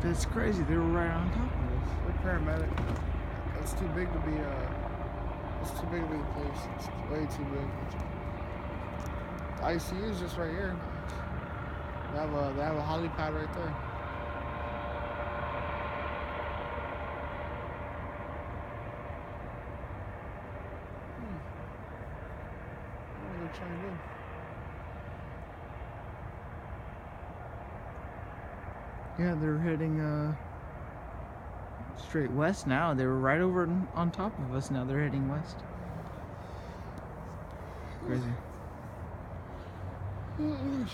That's crazy. They were right on top of us. They're paramedic. It's too big to be it's too big to be the police. It's way too big. The ICU is just right here. They have a holly pad right there. What are they trying to do? Yeah, they're heading straight west now. They were right over on top of us. Now they're heading west. Crazy. Strange.